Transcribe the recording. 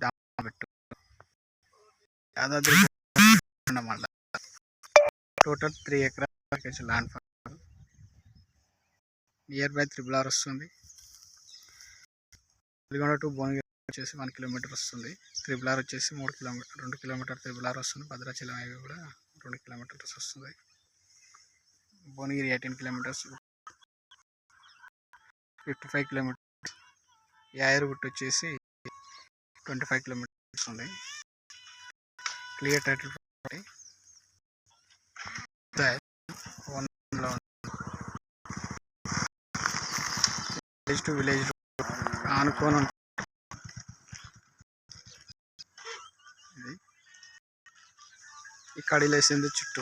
దామబెట్టు యాదాద్రి మండలం టోటల్ 3 ఎకరాల land near by triple R వస్తుంది. నల్గొండ టు భువనగిరి వచ్చేసి 1 కిలోమీటర్ వస్తుంది. త్రిబుల్ ఆర్ వచ్చేసి 2 కిలోమీటర్ త్రిబుల్ ఆర్ వస్తుంది. భద్రాచలం హైవే కూడా 2 కిలోమీటర్స్ వస్తుంది. Bhuvanagiri 18 kilometres, 55 kilometres. యాయరుగుట్ట వచ్చేసి 25 కిలోమీటర్స్ ఉంది. Clear title village to village ఆనుకోని ఈ కడిలేసింది చుట్టూ.